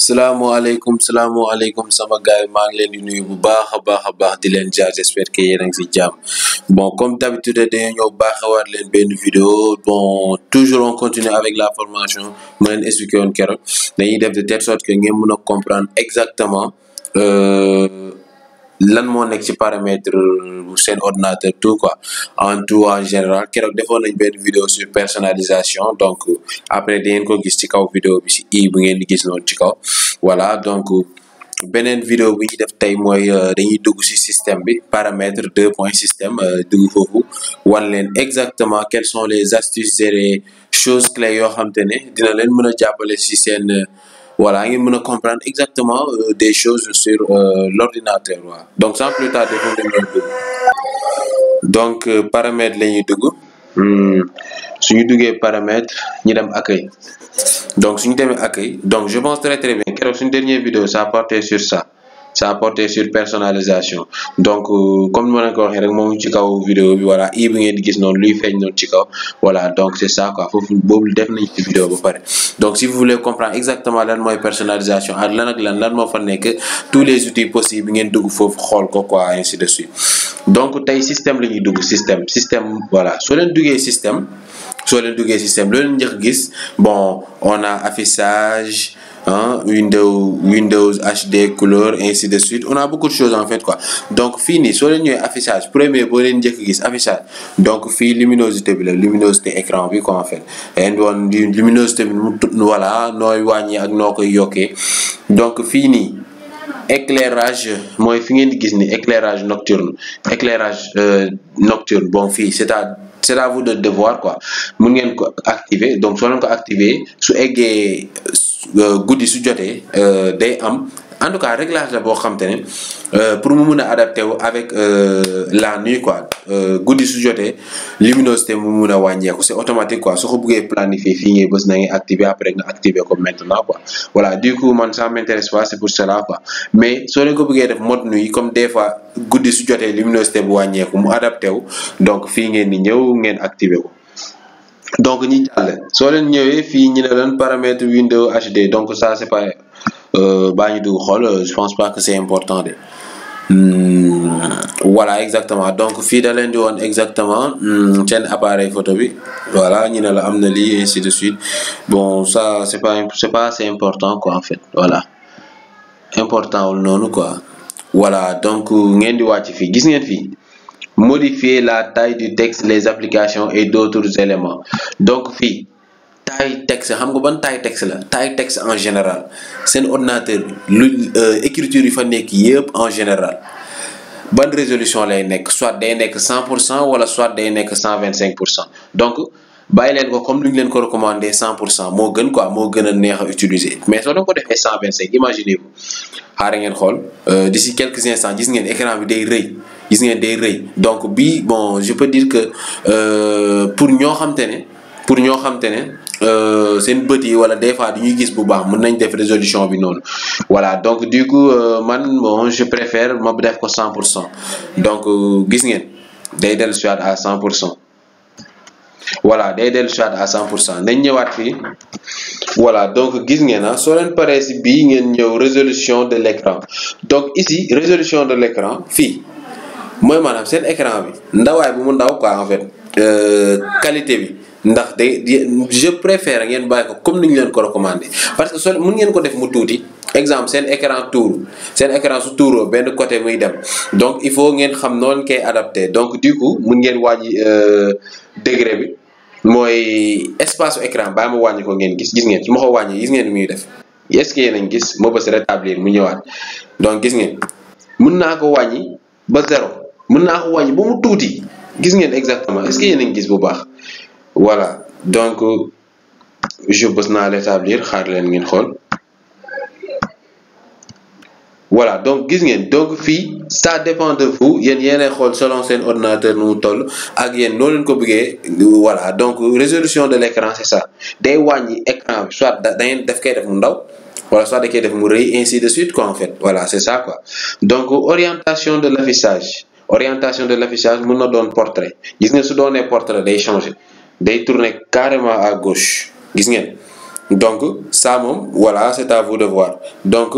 salaamaaleykum sama gars yi maa ngi leen di nuyu bu baax a baax di leen jaar j'espère que yéen a ngi si jàmm bon comme d'habitude dañoo ñëw baaxewaat leen benn vidéo bon toujours on continue avec la formation ma leen expliqué woon keroog dañuy def de telle sorte que ngeen mën a comprendre exactement lan moo nekk ci paramètre seen ordinateur tout quoi en général keroog defoon nañ benn vidéo sur personnalisation donc après da ngeen ko gis ci kaw vidéo bi ci bu ngeen di gis noonu ci kaw voilà donc beneen vidéo bi ñu def tey mooy dañuy dugg ci système bi paramètre 2.système dugg foofu wan leen exactement quelles sont les astuces et les choses clés yoo xam te ne dina leen mën a jàppale ci seen voilà ngeen mën a comprendre exactement des choses sur l'ordinateur waaw donc sans plus tarder foofu lañ doon dugg donc paramètre la ñuy dugg suñu duggee paramètre ñu dem accueil donc suñu demee accueil donc je pense très bien keroog suñu dernière vidéo ça portait sur ça sur personnalisation donc comme ma leen ko waxee rek moo ngi ci kaw vidéo bi voilà bi ngeen di gis noonu luy feeñ noonu ci kaw voilà donc c'est ça quoi foofu boobu def nañ ci vidéo ba pare donc si vous voulez comprendre exactement lan mooy personnalisation ak lan moo fa nekk tous les outils possibles ngeen dugg foofu xool ko quoi ainsi de suite donc tey système la ñuy dugg système voilà soo leen duggee système loolu njëkk gis bon on a affichage Windows HD couleur ainsi de suite on a beaucoup de choses en fait quoi donc fii nii soo leen ñëwee affichage premier boo leen njëkk gis affichage donc fii luminosité bi la luminosité écran bi quoi en fait and woon luminosité bi voilà nooy wàññi ak noo koy yokkee donc fii nii éclairage mooy fi ngeen di gis ni éclairage nocturne bon fii c'est à vous de voir quoi mun ngeen ko activer donc soo leen ko activer su eggee guddi su jotee day am en tout cas réglage la boo xam te ne pour mu mun a adapté wu avec la nuit quoi guddi su jotee luminosité mu mun a wàññeeku c'est automatique quoi soo ko bëggee planifier fii ngay bës na ngay activer après nga activer ko maintenant quoi voilà du coup man ça m'intéresse pas c'est pour cela quoi mais soo leen ko bëggee def mode nuit comme des fois guddi su jotee luminosité bu wàññeeku mu adapté wu donc fii ngeen di ñëw ngeen activer ko donc ñi jàll soo leen ñëwee fii ñu ne leen paramètre Windows HD donc ça c'est pas baa ñu dugg xool je pense pas que c'est important de voilà exactement donc fii da leen di woon exactement seen appareil photo bi voilà ñu ne la am na lii ainsi de suite bon ça c'est pas assez important quoi en fait voilà important wul noonu quoi voilà donc ngeen di wàcc fii gis ngeen fii modifier la taille du texte les applications et d'autres éléments donc fii taille texte xam nga ban taille texte la taille texte en général seen ordinateur lu écriture yi fa nekk yëpp en général ban résolution lay nekk soit day nekk 100% wala soit day nekk 125% donc bàyyi leen ko comme lu ñu leen ko recommandé 100% moo gën quoi moo gën a neex a utiliser mais soo doon ko defee 125 imaginez-vous xaaral ngeen xool d'ici quelques instants gis ngeen écran bi day rëy donc bii bon je peux dire que pour ñoo xam te ne seen bët yi wala des fois dañuy gis bu baax mën nañ def résolution bi noonu voilà donc du coup man bon je préfère ma def ko 100% donc gis ngeen day dellu soit à 100%. voilà day dellu soit à 100% nañ ñëwaat fii voilà donc gis ngeen soo leen paree si bii ngeen ñëw résolution de l'écran donc ici résolution de l'écran fii mooy maanaam seen écran bi ndawaay bu mu ndaw quoi en fait qualité bi ndax je préfère ngeen bàyyi ko comme ni ñu leen ko recommandé parce que soo mën ngeen ko def mu tuuti exemple seen écran su tuuroo benn côté muy dem donc il faut ngeen xam noonu koy adapté donc du coup mën ngeen wàññi degré bi mooy espace écran baa ma wàññi ko ngeen gis ngeen su ma ko wàññi gis ngeen muy def est-ce que yéen a ngi gis moo bës rétablir mu ñëwaat donc gis ngeen mën naa ko wàññi ba 0 mën naa ko wàññi ba mu tuuti gis ngeen exactement est-ce que yéen a ngi gis bu baax voilà donc je bës naa rétablir xaar leen ngeen xool voilà donc gis ngeen donc fii ça dépend de vous yéenay xool selon seen ordinateur nu mu toll ak yéen noo leen ko bëggee voilà donc résolution de l'écran c'est ça day wàññi écran bi soit da ngeen daf koy def mu ndaw wala soit da koy def mu rëy ainsi de suite quoi en fait voilà c'est ça quoi donc orientation de l'affichage mën na doon portrait gis ngeen su doonee portrait day changer day tourner carrément à gauche gis ngeen donc ça moom voilà c'est à vous de voir donc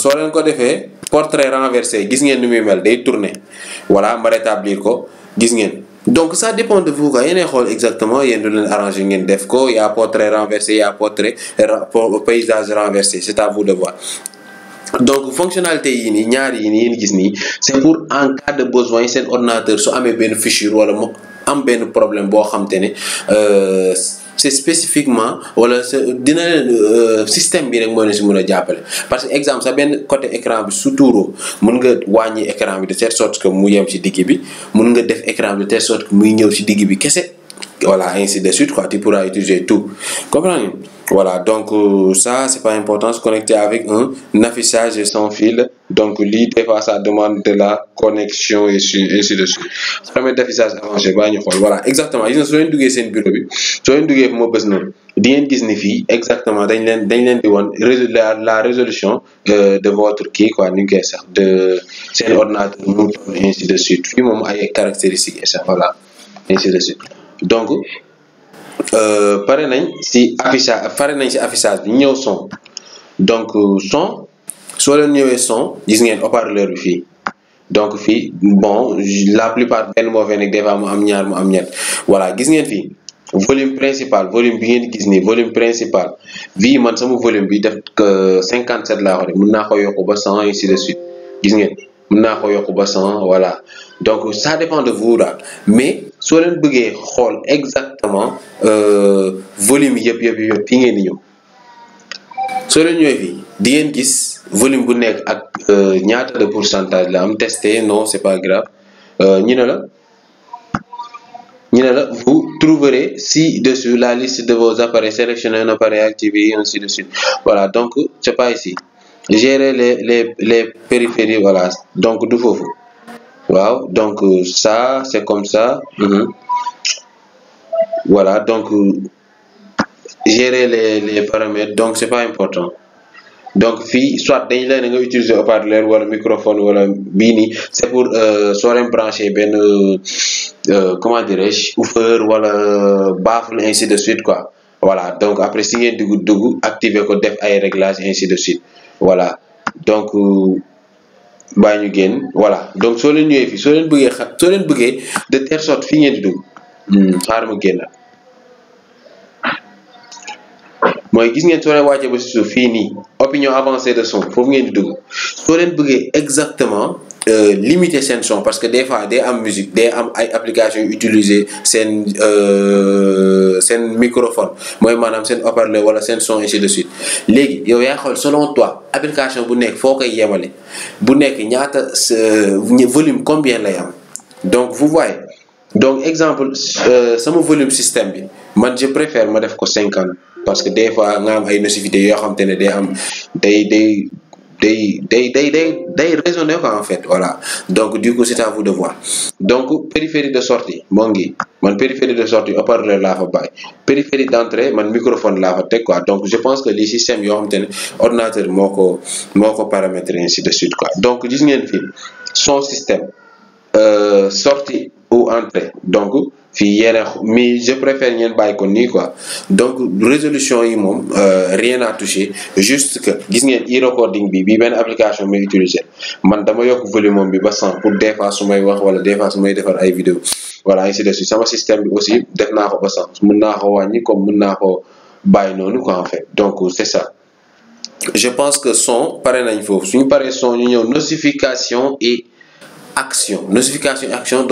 soo leen ko defee portrait renversé gis ngeen ni muy mel day tourner voilà ma rétablir ko gis ngeen. donc ça dépend de vous quoi yéenay xool exactement yéen du leen arranger ngeen def ko y a portrait renversé y a portrait paysage renversé c'est à vous de voir. donc fonctionnalité yi nii ñaar yi nii yéen gis nii c'est pour en cas de besoin seen ordinateur su amee benn fissure wala mu am benn problème boo xam te ne c'est spécifiquement wala dina leen système bi rek moo leen si mën a jàppale parce que exemple sa benn côté écran bi su tuuroo mën nga wàññi écran bi de telle sorte que mu yem ci digg bi mën nga def écran bi de telle sorte que muy ñëw ci digg bi kese voilà ainsi de suite quoi tu pourras utiliser tout comprendre voilà donc ça c'est pas important se connecter avec un affichage sans fil donc lii des fois ça demande de la connexion et ainsi de suite su permet d'affichage avancé baa ñu xool voilà exactement gis nga soo leen duggee seen bureau bi soo leen duggee fu ma bës noonu di ngeen gis ni fii exactement dañ leen di woon la résolution de votre kii quoi ni ñu koy sax de seen ordinateur mu toll ainsi de suite fii moom ay caractéristiques et ça voilà ainsi de suite donc pare nañ ci affichage bi ñëw son donc son soo leen ñëwee son gis ngeen haut-parleur bi fii donc fii bon la plupart benn moo fee nekk des fois mu am ñaar mu am ñett voilà gis ngeen fii volume principal volume bi ngeen gis nii volume principal bii man sama volume bi def 57 laa ko def mën naa ko yokk ba 100 ainsi de suite gis ngeen mën naa ko yokk ba 100 voilà donc ça dépend de vous daal mais soo leen bëggee xool exactement volume yëpp fii ngeen di ñëw soo leen ñëwee fii di ngeen gis volume bu nekk ak ñaata de pourcentage la am testé non c'est pas grave ñu ne la vous trouverez ci-dessus la liste de vos appareils sélectionnez un appareil activé ainsi de suite voilà donc c'est pas ici gérer les périphéries voilà donc du foofu waaw donc ça c'est comme ça voilà donc gérer les paramètres donc c'est pas important donc fii soit dañ leen nga utiliser haut-parleur wala microphone wala bii nii c'est pour soo leen branché benn comment dirais-je woofer wala baffle ainsi de suite quoi voilà donc après si ngeen dugg activer ko def ay réglages ainsi de suite voilà donc bàyyi ñu génn voilà donc soo leen ñëwee fii soo leen bëggee de telle sorte fii ngeen di dugg xaaral ma génn mooy gis ngeen soo leen wàccee ba si suuf fii nii opinion avancée de son foofu ngeen di dugg soo leen bëggee exactement limiter seen son parce que des fois day am musique day am ay applications yu utiliser seen microphone mooy maanaam seen haut-parleur wala seen son ainsi de suite léegi yow yaa xool selon toi application bu nekk foo koy yemale bu nekk ñaata volume combien lay am donc vous voyez donc exemple sama volume système bi man je préfère ma def ko 50 parce que des fois nga am ay nocivité yoo xam te ne day am day raisonner quoi en fait voilà donc du coup c'est à vous de voir donc périphérie de sortie moo ngi man périphérie de sortie haut-parleur laa fa bàyyi périphérie d'entrée man microphone laa fa teg quoi donc je pense que les systèmes yoo xam te ne ordinateur moo ko paramétrer ainsi de suite quoi donc gis ngeen fii son système sortie ou entrée donc fii yéen mais je préfère ngeen bàyyi ko nii quoi donc résolution yi moom rien à toucher juste que gis ngeen e-recording bi benn application may utiliser man dama yokk volume moom bi ba 100 pour des fois su may wax wala des fois su may defar ay vidéo voilà ainsi de suite sama système bi aussi def naa ko ba 100 mën naa ko wàññi comme mën naa ko bàyyi noonu quoi en fait donc c'est ça je pense que son pare nañ foofu suñu paree son ñu ñëw notification et action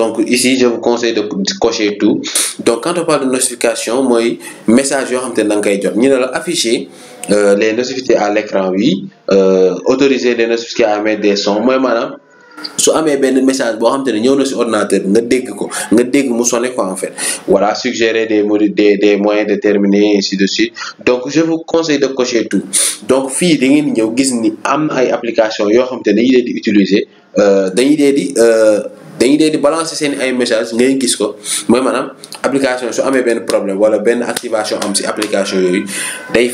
donc ici je vous conseille de cocher tout donc quand on parle de notification mooy message yoo xam te ne da nga koy jot ñu ne la afficher les notifications à l'écran oui autoriser les notifications à mettre des sons mooy maanaam su amee benn message boo xam te ne ñëw na si ordinateur nga dégg mu sonné quoi en fait voilà suggérer des moyens de terminer ainsi de suite donc je vous conseille de cocher tout donc fii da ngeen ñëw gis ni am na ay application yoo xam te ne dañuy leen di utiliser dañuy dee di balancer seen ay message ngay gis ko mooy maanaam application su amee benn problème wala benn activation am si application yooyu day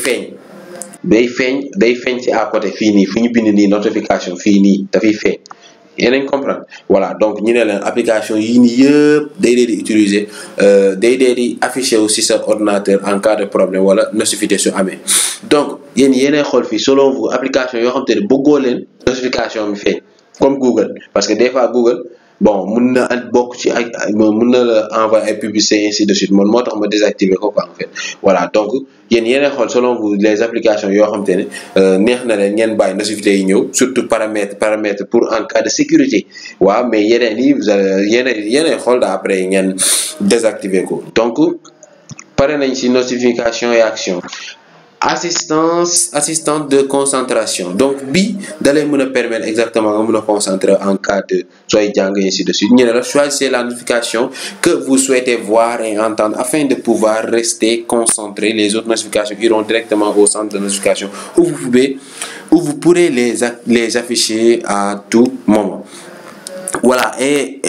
feeñ ci à côté fii nii fu ñu bind nii notification fii nii dafay feeñ yéen comprendre voilà donc ñu ne leen application yii nii yëpp day dee di utiliser day dee di afficher aussi sa ordinateur en cas de problème wala notification su amee donc yéenay xool fii selon vous application yoo xam te ne bëggoo leen notification bi feeñ comme Google parce que des fois Google bon mun na bokk ci ay mun na la envoyer ay publicité ainsi de suite man moo tax ma désactiver ko quoi en fait voilà donc yéenay xool selon vous les applications yoo xam te ne neex na leen ngeen bàyyi notification yi ñëw surtout paramètre pour en cas de sécurité waaw mais yeneen yi yéenay xool da après ngeen désactiver ko donc pare nañ ci notification et action. Assistante de concentration donc bi da lay mën a permettre exactement nga mën a concentrer en cas de sooy jàng ainsi de suite ñu ne la choisissez la notification que vous souhaitez voir et entendre afin de pouvoir rester concentré. Les autres notifications iront directement au centre de notification où vous pourrez les afficher à tout moment. Voilà et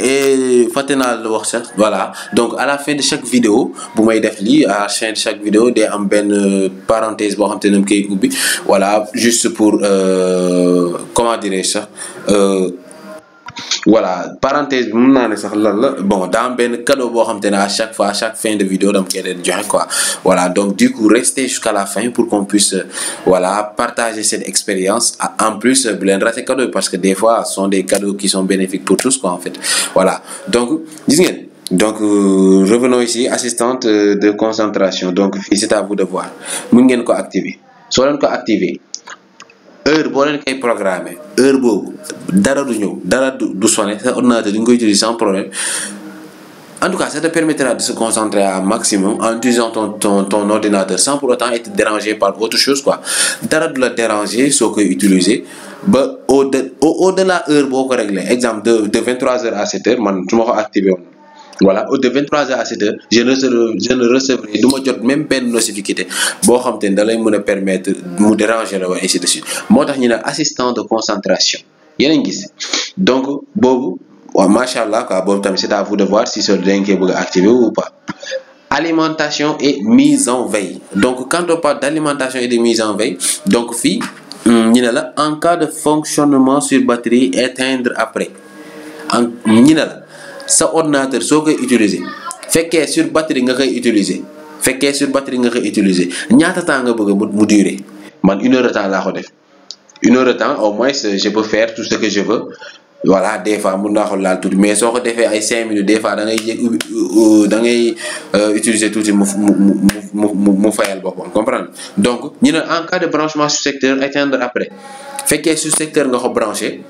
fàtte naa la wax sax voilà donc à la fin de chaque vidéo bu may def lii à la fin de chaque vidéo day am benn parenthèse boo xam te ne koy ubbi voilà juste pour comment dirais-je sax voilà parenthèse bi mun naa ne sax lan la bon daa am benn cadeau boo xam te ne à chaque fois à chaque fin de vidéo dama koy leen joxe quoi voilà donc du coup restez jusqu'à la fin pour qu'on puisse voilà partager cette expérience en plus bu leen rater cadeau parce que des fois ce sont des cadeaux qui sont bénéfiques pour tous quoi en fait voilà donc gis ngeen donc revenons ici assistante de concentration donc fii c'est à vous de voir mun ngeen ko activer soo leen ko activer heure boo leen koy programmer heure boobu dara du ñëw dara du sonné sa ordinateur di nga koy utiliser sans problème en tout cas ça te permettra de se concentrer à maximum en utilisant ton ordinateur sans pour autant être dérangé par autre chose quoi dara du la déranger soo koy utiliser ba au-delà heure boo ko réglé exemple de 23h à 7h man su ma ko activé woon voilà de 23h à 7h je ne recevrai du ma jot même benn notification boo xam te ne da lay mën a permettre mu déranger la wa ainsi de suite moo tax ñu ne assistant de concentration yéen a ngi gis donc boobu waaw macha allah quoi boobu tamit c'est à vous de voir si soo dañ koy bëgg a activer ou pas. Alimentation et mise en veille donc quand on parle d'alimentation et de mise en veille donc fii ñu ne la en cas de fonctionnement sur batterie éteindre après ñu ne la sa ordinateur soo koy utiliser fekkee sur batterie nga koy utiliser ñaata temps nga bëgg mu durer man 1 heure de temps laa ko def 1 heure de temps au moins je peux faire tout ce que je veux voilà des fois mun naa ko laal tuuti mais soo ko defee ay 5 minutes des fois da ngay utiliser tuuti mu fayal boppam comprendre donc ñu ne en cas de branchement sur secteur éteindre après fekkee sur secteur nga ko branché.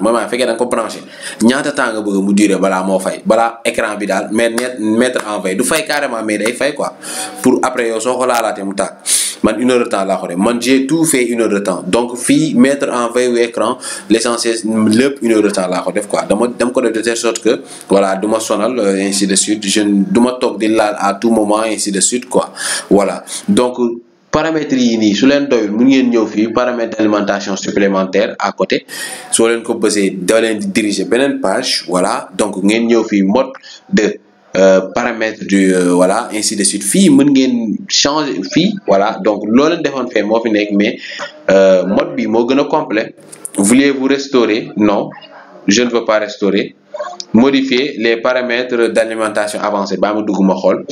mooy fekkee da nga ko branché ñaata temps nga bëgg mu durer balaa moo fay balaa écran bi daal mettre en veille du fay carrément mais day fay quoi pour après yow soo ko laalaatee mu tàkk man 1 heure de temps laa ko def man j'ai tout fait 1 heure de temps donc fii mettre en veille wu écran l'essentiel lépp 1 heure de temps laa ko def quoi dama ko def de telle sorte que voilà du ma sonal ainsi de suite du ma toog di laal à tout moment ainsi de suite quoi voilà donc. paramètres yi nii su leen doyul mun ngeen ñëw fii paramètre d'alimentation supplémentaire à côté soo leen ko bësee da leen di diriger beneen page voilà donc ngeen ñëw fii mode de paramètres du voilà ainsi de suite fii mën ngeen changer fii voilà donc loo leen defoon fee moo fi nekk mais mode bi moo gën a complet voulez-vous restaurer non je ne veux pas restaurer modifier les paramètres d'alimentation avancée baa ma dugg ma xool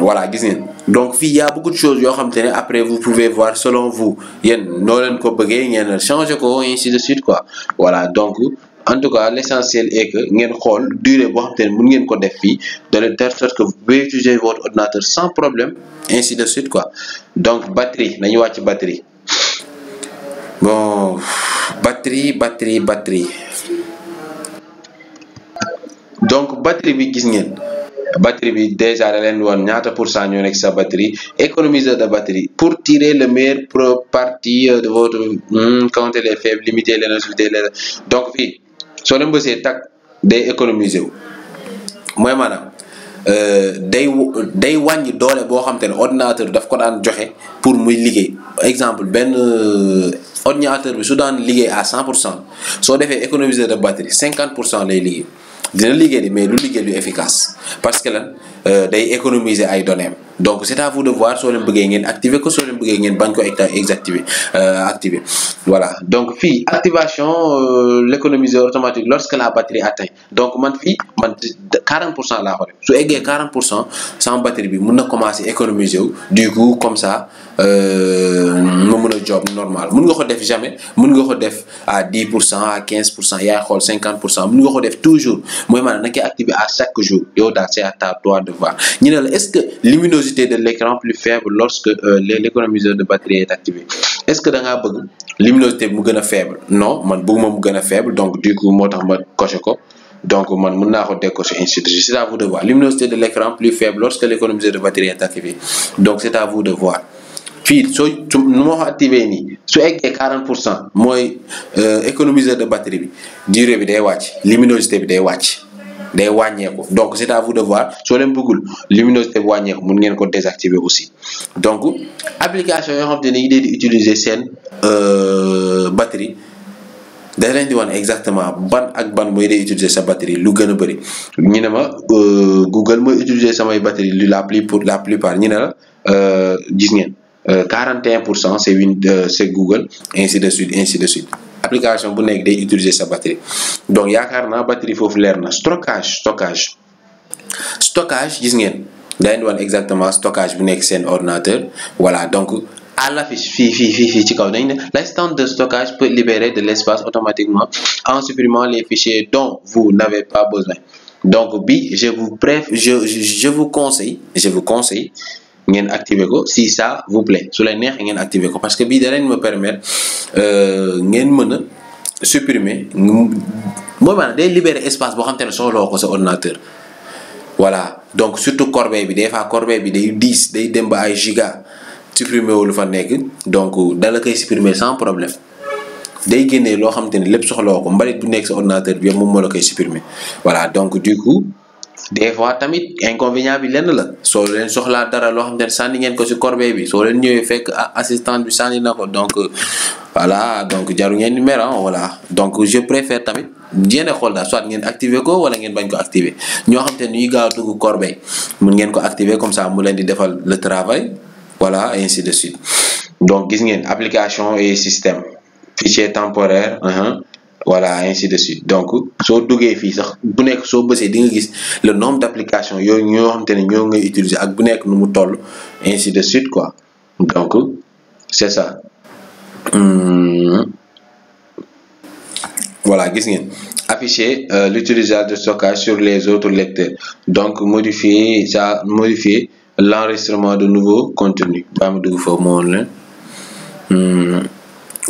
voilà gis ngeen donc fii y a beaucoup de choses yoo xam te ne après vous pouvez voir selon vous yéen noo leen ko bëggee ngeen changer ko ainsi de suite quoi voilà donc en tout cas l'essentiel est que ngeen xool durée boo xam te ne mën ngeen ko def fii de telle sorte que vous pouvez utiliser votre ordinateur sans problème ainsi de suite quoi donc batterie nañu wàcc batterie bon batterie donc batterie bi gis ngeen. batterie bi déjà da leen woon ñaata % ñoo nekk sa batterie économiseur de batterie pour tirer le meilleur parti de votre compter les faibles limiter les notifications donc fii soo leen bësee tag day économiser wu mooy maanaam day wàññi doole boo xam te ne ordinateur daf ko daan joxe pour muy liggéey exemple benn ordinateur bi su daan liggéey à 100% soo defee économiseur de batterie 50% lay liggéey. dina liggéey di mais du liggéey lu efficace parce que lan day économiser ay données donc c'est à vous de voir soo leen bëggee ngeen activer ko soo leen bëggee ngeen bañ ko activer voilà donc fii activation l'économiseur automatique lorsque la batterie atteint donc man fii man 40% laa ko def su eggee 40% sama batterie bi mun na commencer économiser wu du coup comme ça ma mën a job normal mun nga ko def jamais mun nga ko def à 10% à 15% yaay xool 50% mun nga ko def toujours mooy maanaam na koy activer à chaque jour yow daal c'est à toi de voir ñu ne la est-ce que luminosité de l'écran plus faible lorsque l'économiseur de batterie est activé est-ce que da ngaa bëgg luminosité bi mu gën a faible non man bëgguma mu gën a faible donc du coup moo tax ma coché ko donc man mën naa ko décocher ainsi de suite c'est à vous de voir luminosité de l'écran plus faible lorsque l'économiseur de batterie est activé donc c'est à vous de voir fii soo nu ma ko activé nii su eggee 40% mooy économiseur de batterie bi durée bi day wàcc luminosité bi day wàcc day wàññeeku donc c'est à vous de voir soo leen bëggul luminosité bi wàññeeku mun ngeen ko désactiver aussi donc application yoo xam te ne yi di utiliser seen batterie da leen di wan exactement ban ak ban mooy day utiliser sa batterie lu gën a bëri ñu ne ma Google mooy utiliser samay batterie la plupart ñu ne la gis ngeen 41% c'est Google ainsi de suite application bu nekk day utiliser sa batterie donc yaakaar naa batterie foofu leer na stockage gis ngeen day wan exactement stockage bu nekk seen ordinateur voilà donc à l'affiche fii ci kaw dañ ne l'assistant de stockage peut libérer de l'espace automatiquement en supprimant les fichiers dont vous n'avez pas besoin donc bi je vous conseille ngeen activer ko si ça vous plaît su leen neex ngeen activer ko parce que bii da leen me permettre ngeen mën a supprimer mooy maanaam day libérer espace boo xam te ne soxloo ko sa ordinateur voilà donc surtout corbeille bi des fois corbeille bi day diis day dem ba ay giga supprimer wu lu fa nekk donc dala koy supprimer sans problème day génnee loo xam te ne lépp soxloo ko mbalit bu nekk sa ordinateur bi yëpp moom moo la koy supprimer voilà donc du coup des fois tamit inconvénient bi lenn la soo leen soxlaa dara loo xam ne sànni ngeen ko ci corbeille bi soo leen ñëwee fekk assistant bi sànni na ko donc voilà donc jaru ngeen numéro voilà donc je préfère tamit jéem a xool daal soit ngeen activer ko wala ngeen bañ ko activer ñoo xam te ne ñuy gaaw a dugg corbeille mun ngeen ko activer comme ça mu leen di defal le travail voilà ainsi de suite donc gis ngeen application et système fichier temporaire voilà ainsi de suite donc soo duggee fii sax bu nekk soo bësee di nga gis le nombre d'applications yooyu ñoo xam te ne ñoo ngay utiliser ak bu nekk nu mu toll ainsi de suite quoi donc c'est ça voilà gis ngeen afficher l'utilisation de stockage sur les autres lecteurs donc modifier l'enregistrement de nouveaux contenus ba ma dugg foofu moo leen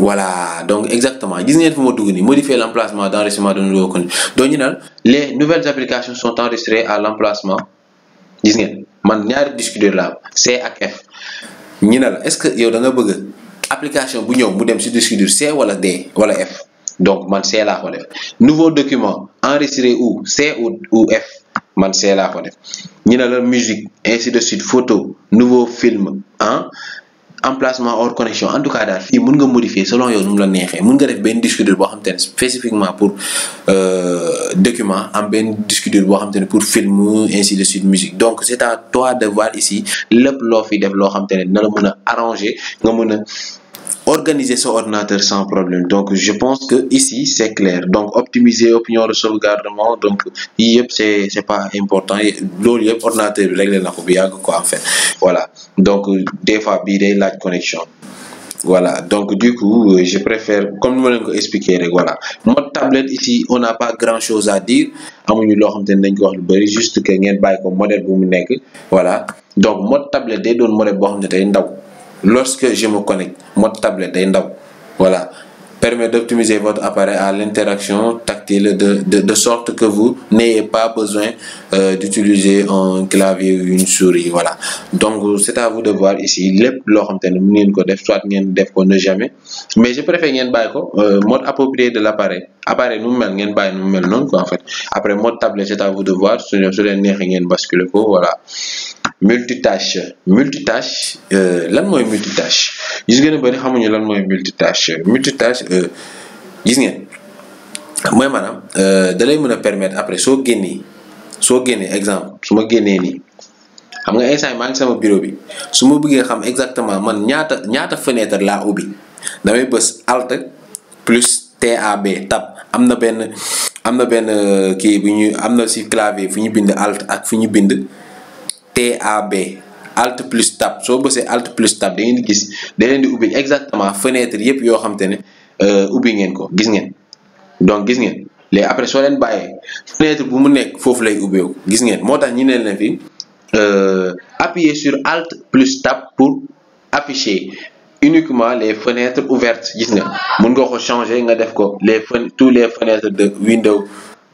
voilà donc exactement gis ngeen fu ma dugg nii modifier l'emplacement d'enregistrement de nouveaux contenus donc ñu naan les nouvelles applications sont enregistrées à l'emplacement gis ngeen man ñaari disque dur la C ak F ñu ne la est-ce que yow da nga bëgg application bu ñëw mu dem ci disque dur C wala D wala F donc man C laa ko def nouveau document enregistré où C ou F man C laa ko def ñu ne la musique ainsi de suite photo nouveau film emplacement hors connexion en tout cas daal fii mën nga modifier selon yow nu mu la neexee mën nga def benn disque dur boo xam te ne spécifiquement pour document am benn disque dur boo xam te ne pour film ainsi de suite musique donc c'est à toi de voir ici lépp loo fi def loo xam te ne dina la mën a arranger nga mën a organiser son ordinateur sans problème donc je pense que ici c'est clair donc optimiser option de sauvegardement donc yii yëpp c'est pas important loolu yëpp ordinateur bi réglé na ko bu yàgg quoi en fait voilà donc des fois bii day laaj connexion voilà donc du coup je préfère comme ni ma leen ko expliquer rek voilà mode tablette ici on n'a pas grand chose à dire amuñu loo xam te ne dañ ko wax lu bari juste que ngeen bàyyi ko modèle bu mu nekk voilà donc mode tablette day doon modèle boo xam ne day ndaw lorsque je me connecte mode tablette day ndaw voilà permet d'optimiser votre appareil à l'interaction tactile de sorte que vous n'ayez pas besoin d'utiliser un clavier ou une souris voilà donc c'est à vous de voir ici lépp loo xam te ne mën ngeen ko def soit ngeen def ko ne jamais mais je préfère ngeen bàyyi ko mode approprié de l'appareil nu mu mel ngeen bàyyi nu mu mel noonu quoi en fait après mode tablette c'est à vous de voir su leen neexee ngeen basculer ko voilà multitâche lan mooy multitâche gis ngeen bari xamuñu lan mooy multitâche gis ngeen mooy maanaam da lay mën a permettre après soo génnee exemple su ma génnee nii xam nga instant maa ngi sama bureau bi su ma bëggee xam exactement man ñaata fenêtre laa ubbi damay bës alt plus tab am na benn kii bu ñu am na si clavier fu ñu bind alt ak fu ñu bind tab alt plus tab soo bësee alt plus tab da ngeen di gis da leen di ubbi exactement fenêtre yëpp yoo xam te ne ubbi ngeen ko gis ngeen donc gis ngeen léegi après soo leen bàyyee fenêtre bu mu nekk foofu lay ubbeeku gis ngeen moo tax ñu ne leen fi appuyez sur alt plus tab pour afficher uniquement les fenêtres ouvertes gis nga mun nga ko changer nga def ko tous les fenêtres de Windows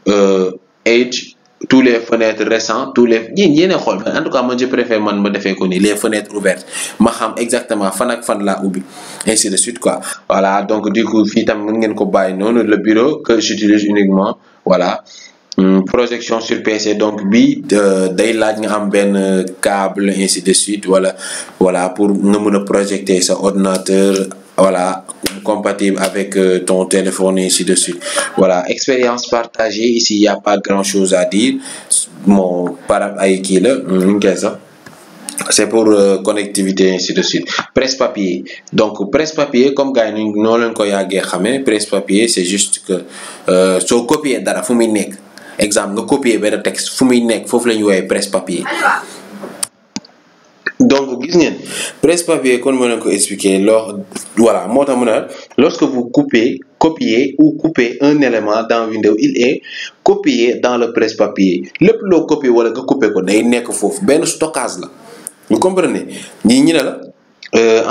8 tous les fenêtres récents tous les yéen xool en tout cas man je préfère man ma defee ko nii les fenêtres ouvertes ma xam exactement fan ak fan laa ubbi ainsi de suite quoi voilà donc du coup fii tam mën ngeen ko bàyyi noonu le bureau que j'utilise uniquement voilà projection sur PC donc bi day laaj nga am benn câble ainsi de suite voilà pour nga mën a projeter sa ordinateur voilà compatible avec ton téléphone et ainsi de suite voilà expérience partagée ici il y a pas grand chose à dire bon par ay kii la ñu koy sax c'est pour connectivité ainsi de suite presse-papier donc presse-papier comme gars yi noo leen ko yàggee xamee presse-papier c'est juste que soo copier dara fu muy nekk exemple nga copier benn texte fu muy nekk foofu la ñu woowee presse-papier donc gis ngeen presse-papier kon ma leen ko expliquer voilà moo tax mu ne lorsque vous copiez ou coupez un élément dans Windows il est copié dans le presse-papier lépp loo copier wala nga couper ko day nekk foofu benn stockage la vous comprenez ñi ne la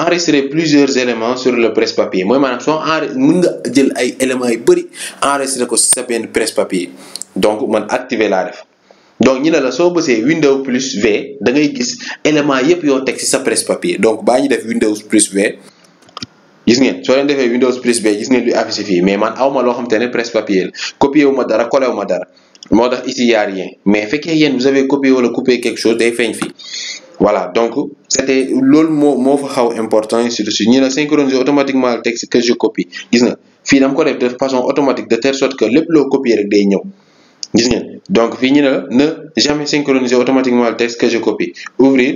enregistrer plusieurs éléments sur le presse-papier mooy maanaam soo mën nga jël ay éléments yu bëri enregistrer ko ci sa benn presse-papier donc man activer laa def donc ñu ne la soo bësee Windows plus V da ngay gis éléments yëpp yoo teg ci sa presse-papier donc baa ñu def Windows plus V gis ngeen soo leen defee Windows plus V gis ngeen luy affiché fii mais man awma loo xam te ne presse-papier la copier wu ma dara collé wu ma dara moo tax ici y a rien mais fekkee yéen vous avez copié wala coupé quelque chose day feeñ fii voilà donc c'était loolu moo fa xaw important ainsi de suite ñu ne synchroniser automatiquement le texte que je copie gis nga fii dama ko def de façon automatique de telle sorte que lépp loo copier rek day ñëw gis ngeen donc fii ñu ne la ne jamais synchroniser automatiquement le texte que je copie ouvrir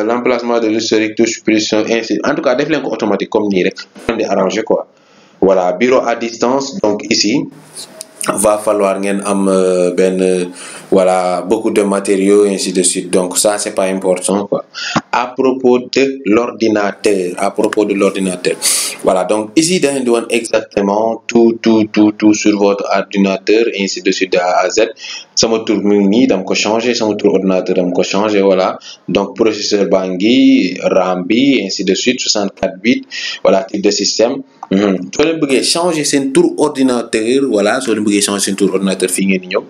l'emplacement de l'historique touche plus ainsi en tout cas def leen ko automatique comme nii rek di arranger quoi voilà bureau à distance donc ici va falloir ngeen am voilà beaucoup de matériaux ainsi de suite donc ça c'est pas important quoi à propos de l'ordinateur voilà donc ici da ngeen di woon exactement tout sur votre ordinateur ainsi de suite de A à Z sama tour mi ngi nii dama ko changer sama tour ordinateur dama ko changer voilà donc processeur baa ngi RAM bi ainsi de suite 64 bits voilà type de système soo leen bëggee changer seen tour ordinateur voilà soo leen bëggee changer seen tour ordinateur fii ngeen di ñëw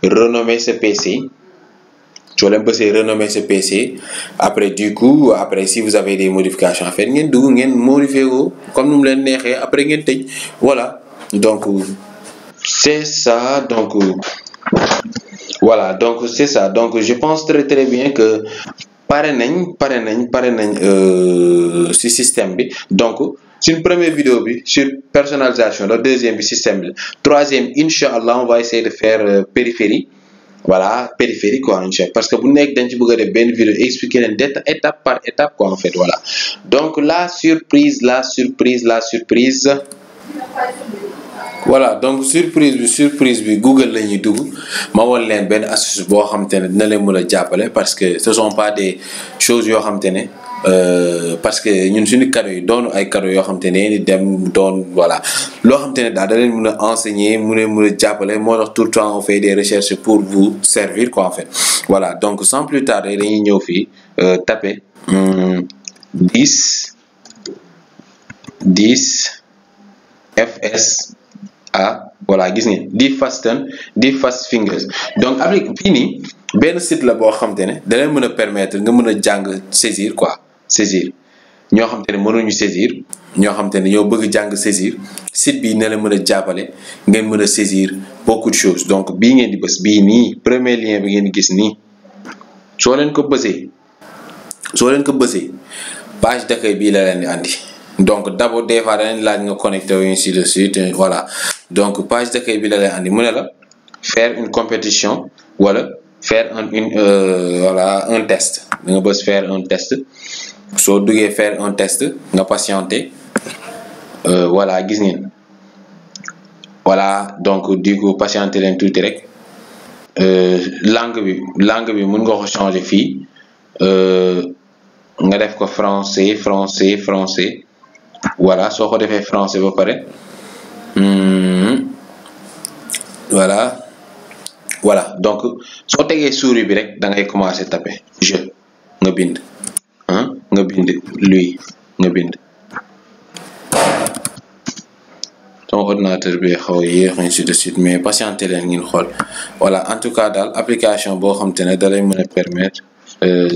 renommer ce PC soo leen bësee renommer ce PC après du coup si vous avez des modifications à faire ngeen dugg ngeen modifier ko comme nu mu leen neexee après ngeen tëj voilà donc c'est ça donc voilà donc c'est ça donc je pense très très bien que pare nañ ci système bi donc sur première vidéo bi sur personnalisation la deuxième bi système bi troisième inchallah on va essayer de faire périphérie voilà périphérie quoi inchallah parce que bu nekk dañ ci bëgg a def benn vidéo expliquer leen étape par étape quoi en fait voilà donc la surprise voilà donc surprise bi Google la ñuy dugg ma won leen benn astuce boo xam te ne dina leen mën a jàppale parce que ce sont pas des choses yoo xam te ne parce que ñun suñu cadeau yi doonu ay cadeau yoo xam te ne ni dem doon voilà loo xam te ne daal da leen mën a enseigner mën a jàppale moo tax tout le temps on fait des recherches pour vous servir quoi en fait voilà donc sans plus tarder dañuy ñëw fii taper 10 FS voilà gis ngeen di fast fingers donc avec fii nii benn site la boo xam te ne da leen mën a permettre nga mën a jàng saisir ñoo xam te ne mënuñu saisir ñoo xam te ne ñoo bëgg jàng saisir site bii ne la mën a jàppale ngeen mën a saisir beaucoup de choses donc bii ngeen di bës bii nii premier lien bi ngeen gis nii soo leen ko bësee page d'accueil bii la leen di andi donc d'abord des fois dañ laaj nga connecté wu ainsi de suite voilà donc page d'accueil bi la lay andi mu ne la faire une compétition wala faire voilà un test da nga bës faire un test soo duggee faire un test nga patienter voilà gis ngeen voilà donc du coup patienter leen tuuti rek langue bi mën nga ko changer fii nga def ko français voilà soo ko defee français ba pare voilà donc soo tegee souris bi rek da ngay commencer taper je nga bind lui nga bind sama ordinateur bi xaw a yéex ainsi de suite mais patienter leen ngeen xool voilà en tout cas daal application boo xam te ne da lay mën a permettre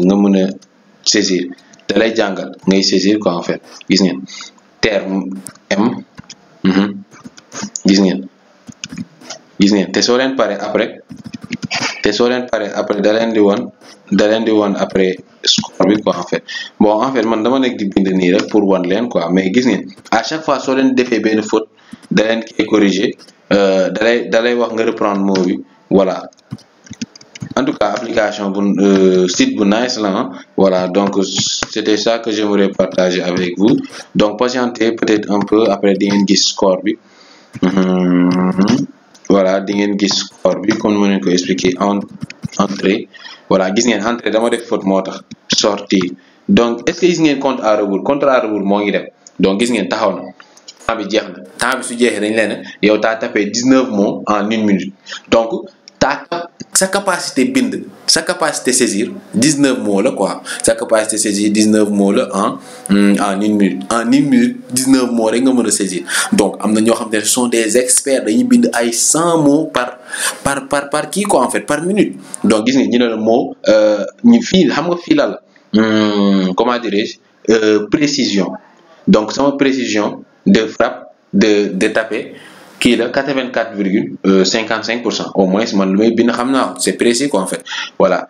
nga mën a saisir da lay jàngal ngay saisir quoi en fait gis ngeen terme m gis ngeen te soo leen pare après da leen di won après score bi quoi en fait bon en fait man dama nekk di bind nii rek pour wan leen quoi mais gis ngeen à chaque fois soo leen defee benn faute da leen koy corriger da lay wax nga reprendre mot bi voilà en tout cas application bu site bu nice la voilà donc c'était ça que j'aimerais partager avec vous donc patientez peut-être un peu après di ngeen gis score bi voilà di ngeen gis score bi comme ma leen ko expliquer entrée voilà gis ngeen entrée dama def faute moo tax sortie donc est-ce que gis ngeen compte à rebours moo ngi dem donc gis ngeen taxaw na temps bi jeex na temps bi su jeexee dañ leen yow t'as tapé 19 mots en 1 minute donc sa capacité bind sa capacité saisir 19 mots la quoi sa capacité saisir 19 mots la en 1 minute 19 mots rek nga mën a saisir donc am na ñoo xam ne ce sont des experts dañuy bind ay 100 mots par kii quoi en fait par minute donc gis nga ñu ne la mot ñu fii xam nga fii la comment dirais-je précision donc sama précision de frappe de taper kii la 84,55% au moins man lu may bind xam naa c'est précis quoi en fait voilà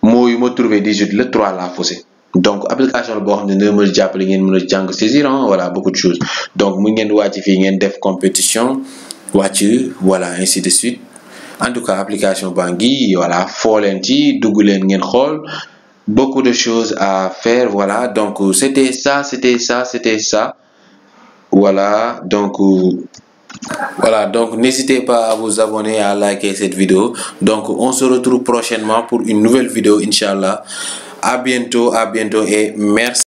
moo yu ma trouvé 18 la 3 la faussé donc application la boo xam ne dina mën a jàppale ngeen mën a jàng saisir voilà beaucoup de choses donc mu ngeen wàcc fii ngeen def compétition wàcc voilà ainsi de suite en tout cas application baa ngi voilà foo leen ci dugg leen ngeen xool beaucoup de choses à faire voilà donc c'était ça voilà donc n'hésitez pas à vous abonner, à liker cette vidéo. Donc on se retrouve prochainement pour une nouvelle vidéo, Inch'Allah. À bientôt et merci.